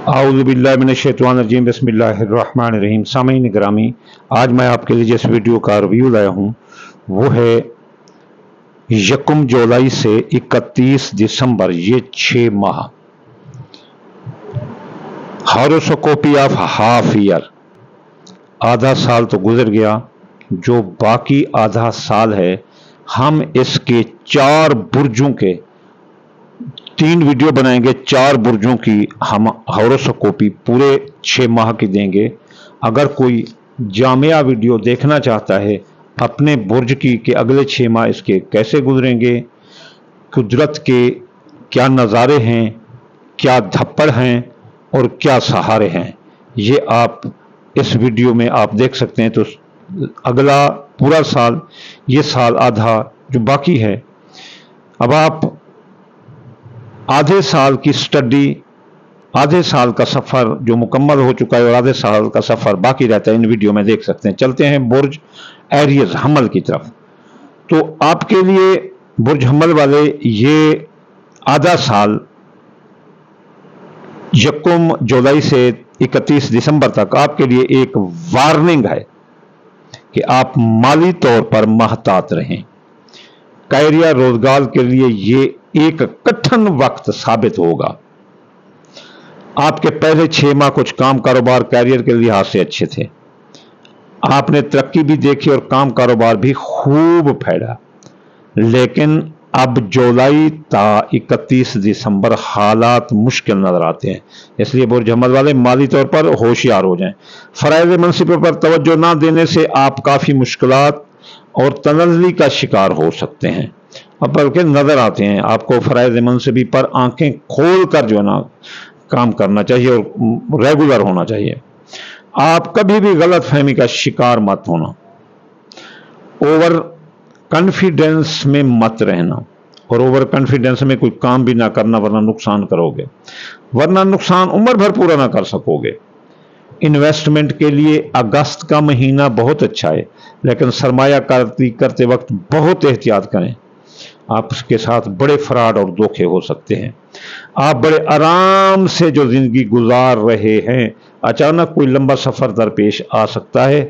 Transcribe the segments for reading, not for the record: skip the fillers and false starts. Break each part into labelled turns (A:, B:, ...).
A: आऊज़ुबिल्लाहिमिनश्शैतानिर्रजीम बिस्मिल्लाहिर्रहमानिर्रहीम। सामीन ग्रामी, आज मैं आपके लिए जिस वीडियो का रिव्यू लाया हूँ वो है 1 जुलाई से 31 दिसंबर, ये 6 माह हॉरोस्कोपी ऑफ हाफ ईयर। आधा साल तो गुजर गया, जो बाकी आधा साल है हम इसके 4 बुर्जों के 3 वीडियो बनाएंगे। 4 बुर्जों की हम हॉरोस्कोपी पूरे 6 माह की देंगे। अगर कोई जामिया वीडियो देखना चाहता है अपने बुर्ज की कि अगले 6 माह इसके कैसे गुजरेंगे, कुदरत के क्या नज़ारे हैं, क्या धप्पड़ हैं और क्या सहारे हैं, ये आप इस वीडियो में आप देख सकते हैं। तो अगला पूरा साल, ये साल आधा जो बाकी है, अब आप आधे साल की स्टडी, आधे साल का सफ़र जो मुकम्मल हो चुका है और आधे साल का सफ़र बाकी रहता है, इन वीडियो में देख सकते हैं। चलते हैं बुर्ज एरियस हमल की तरफ। तो आपके लिए बुर्ज हमल वाले, ये आधा साल 1 जुलाई से 31 दिसंबर तक आपके लिए एक वार्निंग है कि आप माली तौर पर महतात रहें। कैरियर रोजगार के लिए ये एक कठिन वक्त साबित होगा। आपके पहले 6 माह कुछ काम कारोबार कैरियर के लिहाज से अच्छे थे, आपने तरक्की भी देखी और काम कारोबार भी खूब फैला, लेकिन अब जुलाई ता 31 दिसंबर हालात मुश्किल नजर आते हैं। इसलिए बुर्ज हमल वाले माली तौर पर होशियार हो जाएं। फराइज मनसिब पर तवज्जो ना देने से आप काफ़ी मुश्किलात और तनज़ली का शिकार हो सकते हैं। अब बल्कि नज़र आते हैं आपको फराइज मनसिबी पर आंखें खोल कर जो है ना काम करना चाहिए और रेगुलर होना चाहिए। आप कभी भी गलत फहमी का शिकार मत होना, ओवर कॉन्फिडेंस में मत रहना और ओवर कॉन्फिडेंस में कोई काम भी ना करना, वरना नुकसान करोगे, वरना नुकसान उम्र भर पूरा ना कर सकोगे। इन्वेस्टमेंट के लिए अगस्त का महीना बहुत अच्छा है, लेकिन सरमायाकारी करते वक्त बहुत एहतियात करें। आपके साथ बड़े फ्रॉड और धोखे हो सकते हैं। आप बड़े आराम से जो जिंदगी गुजार रहे हैं, अचानक कोई लंबा सफर दरपेश आ सकता है।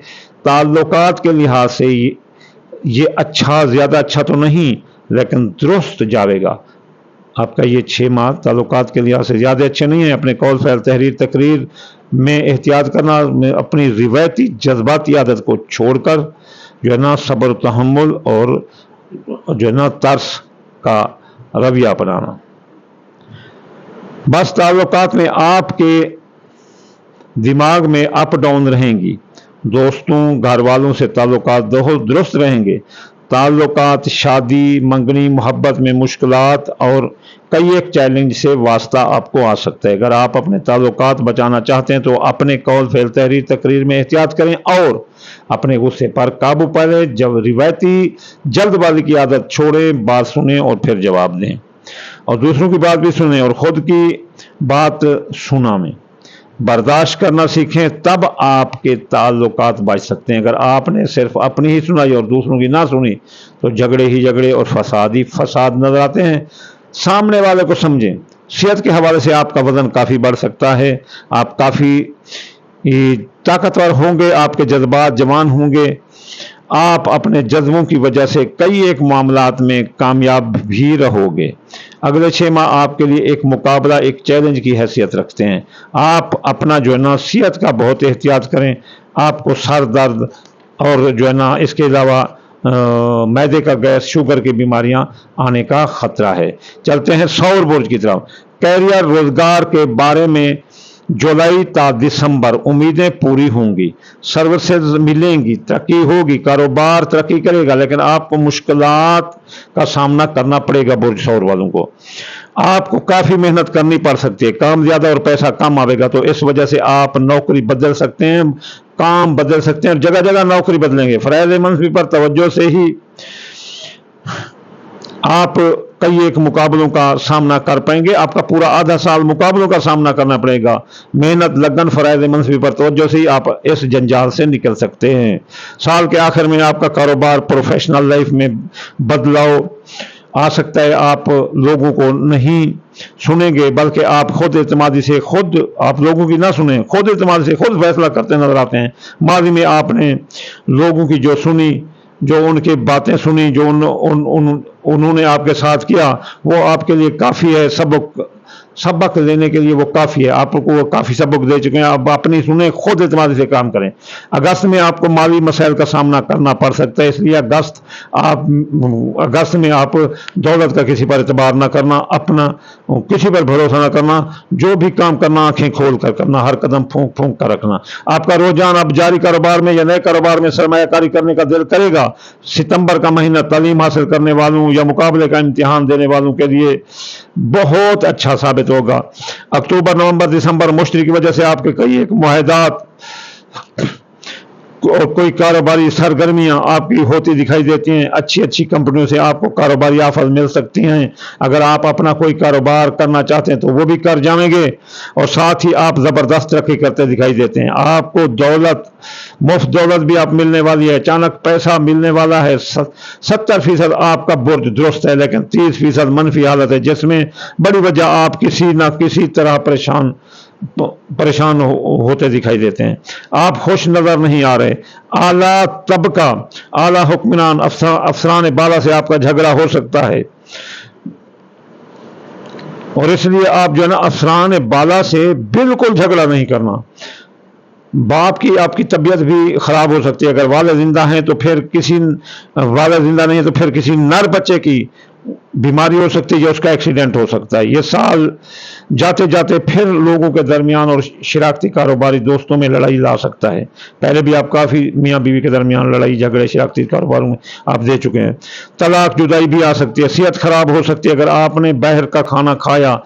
A: ताल्लुकात के लिहाज से ये अच्छा, ज्यादा अच्छा तो नहीं, लेकिन दुरुस्त जाएगा। आपका ये 6 माह ताल्लुकात के लिहाज से ज़्यादा अच्छे नहीं है। अपने कौल फैल तहरीर तकरीर में एहतियात करना, अपनी रिवायती जज्बाती आदत को छोड़कर जो है ना सब्र तहम्मुल और जो है ना तर्स का रवैया अपनाना। बस ताल्लुकात में आपके दिमाग में अप डाउन रहेंगी, दोस्तों घर वालों से ताल्लुकात दुरुस्त रहेंगे। ताल्लुकात, शादी, मंगनी, मोहब्बत में मुश्किलात और कई एक चैलेंज से वास्ता आपको आ सकता है। अगर आप अपने ताल्लुकात बचाना चाहते हैं तो अपने कौल फेल तहरीर तकरीर में एहतियात करें और अपने गुस्से पर काबू पाएं। जब रिवायती जल्दबाजी की आदत छोड़ें, बात सुनें और फिर जवाब दें, और दूसरों की बात भी सुनें और खुद की बात सुना में बर्दाश्त करना सीखें, तब आपके ताल्लुकात बच सकते हैं। अगर आपने सिर्फ अपनी ही सुनाई और दूसरों की ना सुनी तो झगड़े ही झगड़े और फसाद ही फसाद नजर आते हैं। सामने वाले को समझें। सेहत के हवाले से आपका वजन काफ़ी बढ़ सकता है, आप काफ़ी ताकतवर होंगे, आपके जज्बात जवान होंगे, आप अपने जज्बों की वजह से कई एक मामलात में कामयाब भी रहोगे। अगले 6 माह आपके लिए एक मुकाबला, एक चैलेंज की हैसियत रखते हैं। आप अपना जो है ना सेहत का बहुत एहतियात करें। आपको सर दर्द और जो है ना इसके अलावा मैदे का गैस, शुगर की बीमारियां आने का खतरा है। चलते हैं सौर बुर्ज की तरफ। कैरियर रोजगार के बारे में जुलाई ता दिसंबर उम्मीदें पूरी होंगी, सर्विसेज मिलेंगी, तरक्की होगी, कारोबार तरक्की करेगा, लेकिन आपको मुश्किलात का सामना करना पड़ेगा। बुर्ज सौर वालों को आपको काफ़ी मेहनत करनी पड़ सकती है, काम ज़्यादा और पैसा कम आएगा, तो इस वजह से आप नौकरी बदल सकते हैं, काम बदल सकते हैं और जगह जगह नौकरी बदलेंगे। फराइज मनसिब पर तवज्जो से ही आप कई एक मुकाबलों का सामना कर पाएंगे। आपका पूरा आधा साल मुकाबलों का सामना करना पड़ेगा। मेहनत, लगन, फराइज मनसिब पर तवज्जो से ही आप इस जंजाल से निकल सकते हैं। साल के आखिर में आपका कारोबार, प्रोफेशनल लाइफ में बदलाव आ सकता है आप लोगों को नहीं सुनेंगे, बल्कि आप खुद एतमादी से खुद आप लोगों की ना सुने, खुद एतमादी से खुद फैसला करते नजर आते हैं। माजी में आपने लोगों की जो सुनी, जो उनकी बातें सुनी, जो उन्होंने आपके साथ किया, वो आपके लिए काफ़ी है, सबक लेने के लिए वो काफ़ी है, आपको वो काफ़ी सबक दे चुके हैं। अब अपनी सुने, खुद एतमादी से काम करें। अगस्त में आपको माली मसाइल का सामना करना पड़ सकता है, इसलिए अगस्त में आप दौलत का किसी पर एतबार ना करना, अपना किसी पर भरोसा ना करना, जो भी काम करना आंखें खोल कर करना, हर कदम फूंक फूंक कर रखना। आपका रुझान अब जारी कारोबार में या नए कारोबार में सरमायाकारी करने का दिल करेगा। सितंबर का महीना तालीम हासिल करने वालों या मुकाबले का इम्तिहान देने वालों के लिए बहुत अच्छा साबित होगा। अक्टूबर, नवंबर, दिसंबर मुश्तरी की वजह से आपके कई एक मुआहदात और कोई कारोबारी सरगर्मियां आपकी होती दिखाई देती हैं। अच्छी अच्छी कंपनियों से आपको कारोबारी ऑफर मिल सकती हैं। अगर आप अपना कोई कारोबार करना चाहते हैं तो वो भी कर जाएंगे, और साथ ही आप ज़बरदस्त तरक्की करते दिखाई देते हैं। आपको मुफ्त दौलत भी आप मिलने वाली है, अचानक पैसा मिलने वाला है। 70% आपका बुर्ज दुरुस्त है, लेकिन 30% मनफी हालत है, जिसमें बड़ी वजह आप किसी ना किसी तरह परेशान होते दिखाई देते हैं। आप खुश नजर नहीं आ रहे। आला तबका, आला हुक्मरान, अफसरान बाला से आपका झगड़ा हो सकता है, और इसलिए आप जो है ना, अफसरान बाला से बिल्कुल झगड़ा नहीं करना। बाप की आपकी तबीयत भी खराब हो सकती है। अगर वाले जिंदा हैं तो फिर वाले जिंदा नहीं है तो फिर किसी नर बच्चे की बीमारी हो सकती है, या उसका एक्सीडेंट हो सकता है। ये साल जाते जाते फिर लोगों के दरमियान और शरारती कारोबारी दोस्तों में लड़ाई ला सकता है। पहले भी आप काफ़ी मियाँ बीवी के दरमियान लड़ाई झगड़े शरारती कारोबारों में आप दे चुके हैं। तलाक, जुदाई भी आ सकती है। सेहत खराब हो सकती है। अगर आपने बाहर का खाना खाया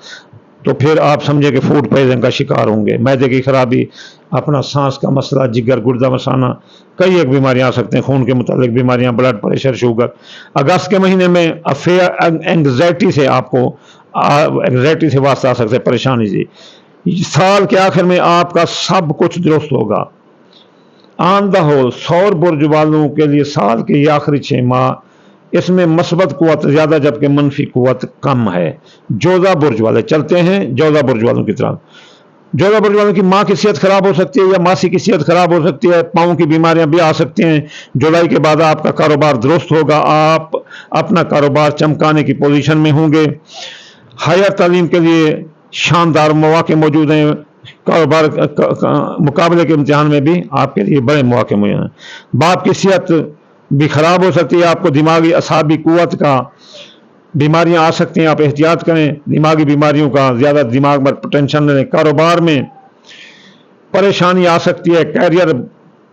A: तो फिर आप समझे कि फूड पॉइजन का शिकार होंगे। मैदे की खराबी, अपना सांस का मसला, जिगर गुर्दा मसाना, कई एक बीमारियां आ सकते हैं, खून के मुतालिक बीमारियां, ब्लड प्रेशर, शुगर। अगस्त के महीने में अफेयर एंग्जाइटी से वास्ता आ सकता है, परेशानी से। साल के आखिर में आपका सब कुछ दुरुस्त होगा। ऑन द होल सौर बुर्ज वालों के लिए साल के ये आखिरी 6 माह इसमें मस्बत कुव्वत ज्यादा, जबकि मनफी कुव्वत कम है। जोधा बुर्ज वाले चलते हैं जोधा बुर्ज वालों की तरफ। जोधा बुर्ज वालों की माँ की सेहत खराब हो सकती है, या मासी की सेहत खराब हो सकती है। पाँव की बीमारियां भी आ सकती हैं। जुलाई के बाद आपका कारोबार दुरुस्त होगा। आप अपना कारोबार चमकाने की पोजीशन में होंगे। हायर तालीम के लिए शानदार मौके मौजूद हैं। कारोबार मुकाबले के इम्तिहान में भी आपके लिए बड़े मौके मौजूद हैं। बाप की सेहत भी खराब हो सकती है। आपको दिमागी असाबी कुव्वत का बीमारियां आ सकती हैं, आप एहतियात करें दिमागी बीमारियों का। ज़्यादा दिमाग पर टेंशन न लें। कारोबार में परेशानी आ सकती है। कैरियर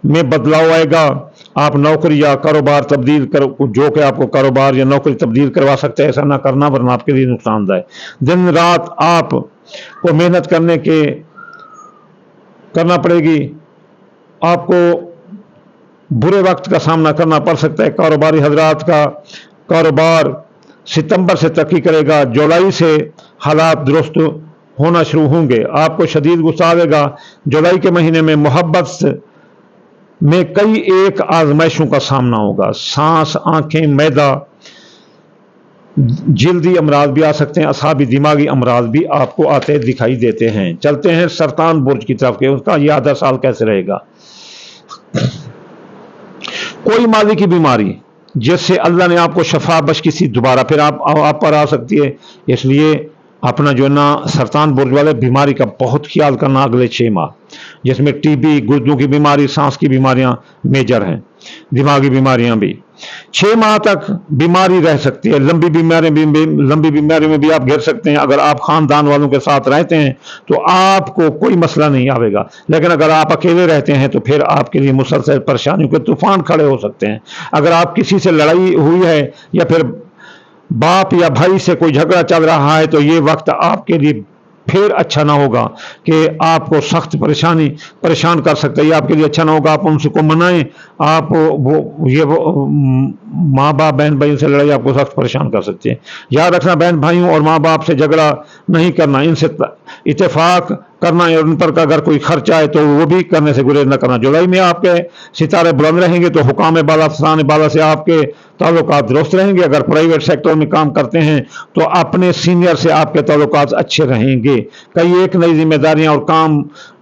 A: में बदलाव आएगा। आप नौकरी या कारोबार तब्दील कर, जो कि आपको कारोबार या नौकरी तब्दील करवा सकते हैं, ऐसा ना करना वरना आपके लिए नुकसानदायक। दिन रात आपको मेहनत करना पड़ेगी। आपको बुरे वक्त का सामना करना पड़ सकता है। कारोबारी हजरात का कारोबार सितंबर से तरक्की करेगा। जुलाई से हालात दुरुस्त होना शुरू होंगे। आपको शदीद गुस्सा आएगा। जुलाई के महीने में मोहब्बत में कई एक आजमाइशों का सामना होगा। सांस, आंखें, मैदा, जिल्दी अमराज भी आ सकते हैं। असाबी दिमागी अमराज भी आपको आते दिखाई देते हैं। चलते हैं सरतान बुर्ज की तरफ के, उसका यह आधा साल कैसे रहेगा। कोई माली की बीमारी जिससे अल्लाह ने आपको शफा बख्श किसी दोबारा फिर आप पर आ सकती है। इसलिए अपना जो है ना सरतान बुर्ज वाले बीमारी का बहुत ख्याल करना अगले 6 माह, जिसमें टीबी, गुर्दों की बीमारी, सांस की बीमारियां मेजर हैं, दिमागी बीमारियां भी। 6 माह तक बीमारी रह सकती है। लंबी बीमारी में भी आप घिर सकते हैं। अगर आप खानदान वालों के साथ रहते हैं तो आपको कोई मसला नहीं आवेगा, लेकिन अगर आप अकेले रहते हैं तो फिर आपके लिए मुसलसल परेशानियों के तूफान खड़े हो सकते हैं। अगर आप किसी से लड़ाई हुई है या फिर बाप या भाई से कोई झगड़ा चल रहा है तो ये वक्त आपके लिए फिर अच्छा ना होगा, कि आपको सख्त परेशान कर सकता है। ये आपके लिए अच्छा ना होगा। आप उनसे को मनाएं। आप माँ बाप बहन भाइयों से लड़ाई आपको सख्त परेशान कर सकती है। याद रखना, बहन भाइयों और माँ बाप से झगड़ा नहीं करना, इनसे इत्तेफाक करना है, और उन पर अगर कोई खर्चा है तो वो भी करने से गुरेज न करना। जुलाई में आपके सितारे बुलंद रहेंगे तो हुकाम बाला, अफसरान बाला से आपके ताल्लुकात दुरुस्त रहेंगे। अगर प्राइवेट सेक्टर में काम करते हैं तो अपने सीनियर से आपके ताल्लुकात अच्छे रहेंगे। कई एक नई जिम्मेदारियां और काम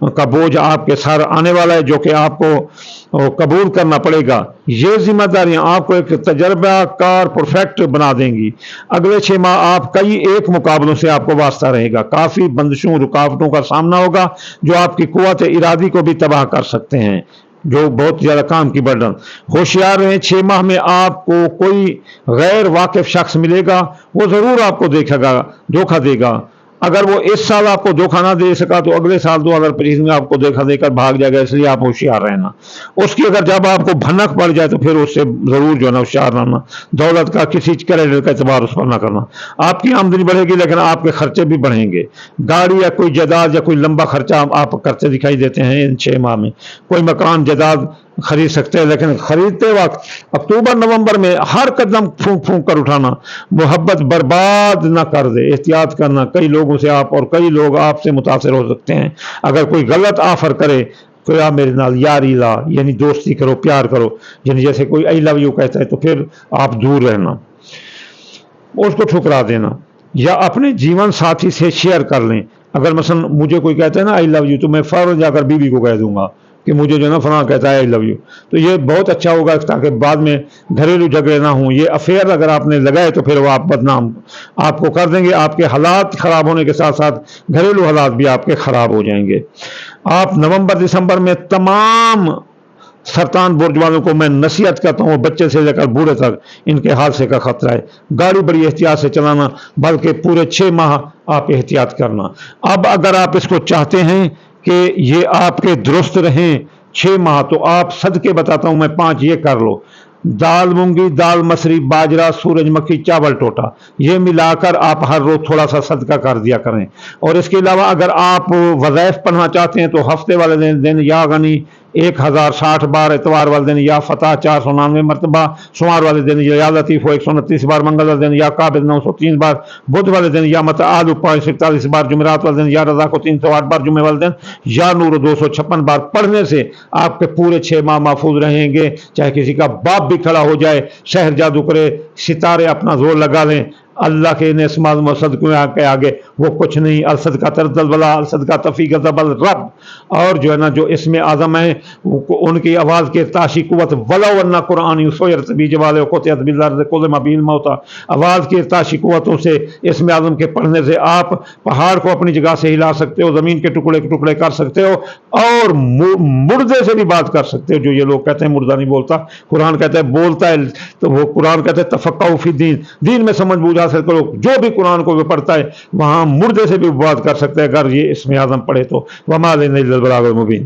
A: का बोझ आपके सर आने वाला है जो कि आपको कबूल करना पड़ेगा। ये जिम्मेदारियां आपको एक तजर्बाकार परफेक्ट बना देंगी। अगले 6 माह आप कई एक मुकाबलों से आपको वास्ता रहेगा। काफ़ी बंदिशों, रुकावटों का सामना होगा जो आपकी कुव्वत इरादी को भी तबाह कर सकते हैं, जो बहुत ज़्यादा काम की बर्डन। होशियार रहें, 6 माह में आपको कोई गैर वाकिफ शख्स मिलेगा, वो ज़रूर आपको धोखा देगा। अगर वो इस साल आपको धोखा ना दे सका तो अगले साल 2025 में आपको धोखा देकर भाग जाएगा, इसलिए आप होशियार रहना। उसकी अगर जब आपको भनक पड़ जाए तो फिर उससे ज़रूर जो है ना होशियार रहना। दौलत का किसी क्रेडिट का एतबार उस पर ना करना। आपकी आमदनी बढ़ेगी लेकिन आपके खर्चे भी बढ़ेंगे। गाड़ी या कोई जायदाद या कोई लंबा खर्चा आप करते दिखाई देते हैं इन 6 माह में। कोई मकान जायदाद खरीद सकते हैं, लेकिन खरीदते वक्त अक्टूबर नवंबर में हर कदम फूंक फूंक कर उठाना, मोहब्बत बर्बाद ना कर दे, एहतियात करना। कई लोगों से आप और कई लोग आपसे मुतासिर हो सकते हैं। अगर कोई गलत ऑफर करे तो आप मेरे नाल यारी ला, यानी दोस्ती करो, प्यार करो, यानी जैसे कोई आई लव यू कहता है तो फिर आप दूर रहना, उसको ठुकरा देना, या अपने जीवन साथी से शेयर कर लें। अगर मसलन मुझे कोई कहता है ना आई लव यू, तो मैं फौरन जाकर बीवी को कह दूंगा कि मुझे जो ना फलां कहता है आई लव यू, तो ये बहुत अच्छा होगा ताकि बाद में घरेलू झगड़े ना हों। ये अफेयर अगर आपने लगाए तो फिर वो आप बदनाम आपको कर देंगे। आपके हालात ख़राब होने के साथ साथ घरेलू हालात भी आपके ख़राब हो जाएंगे। आप नवंबर दिसंबर में तमाम सरतान बुर्ज वालों को मैं नसीहत करता हूँ, बच्चे से लेकर बूढ़े तक इनके हादसे का खतरा है। गाड़ी बड़ी एहतियात से चलाना, बल्कि पूरे 6 माह आप एहतियात करना। अब अगर आप इसको चाहते हैं कि ये आपके दुरुस्त रहें 6 माह, तो आप सदके बताता हूं मैं 5 ये कर लो। दाल मूंगी, दाल मसरी, बाजरा, सूरजमुखी, चावल टोटा, ये मिलाकर आप हर रोज थोड़ा सा सदका कर दिया करें। और इसके अलावा अगर आप वज़ाइफ पढ़ना चाहते हैं तो हफ्ते वाले दिन या गनी 1060 बार, इतवार वाले दिन या फतह 499 मरतबा, सोमवार वाले दिन या लतीफ़ 129 बार, मंगल वाले दिन या काबिल 903 बार, बुध वाले दिन या मतआलु 541 बार, जुमेरात वाले दिन या रज़ा को 308 बार, जुमे वाले दिन या नूर 256 बार पढ़ने से आपके पूरे 6 माह महफूज रहेंगे। चाहे किसी का बाप भी खड़ा हो जाए, शहर जादू करे, सितारे अपना जोर लगा लें, अल्लाह के के आगे वो कुछ नहीं। अलसदका तरदल वला अलसदका तफ़ी गज़बल रब, और जो है ना जो इसमें आज़म है उनकी आवाज़ के ताशी कुव्वत वला वन्ना कुरानी सोयरत बीज वाले कोतियत बिल्लाह कुल मबीन मौता, आवाज़ की ताशी कुव्वतों से इसमें आज़म के पढ़ने से आप पहाड़ को अपनी जगह से हिला सकते हो, ज़मीन के टुकड़े कर सकते हो, और मुर्दे से भी बात कर सकते हो। जो ये लोग कहते हैं मुर्दा नहीं बोलता, कुरान कहता है बोलता है, तो वो कुरान कहते हैं तफक्कुह फी दीन, दीन में समझ बूझ हासिल करो। जो भी कुरान को भी पढ़ता है वहां मुर्दे से भी बात कर सकते हैं अगर ये इसमें आज़म पढ़े तो। वमा अलैना इल्लल बलागुल मुबीन।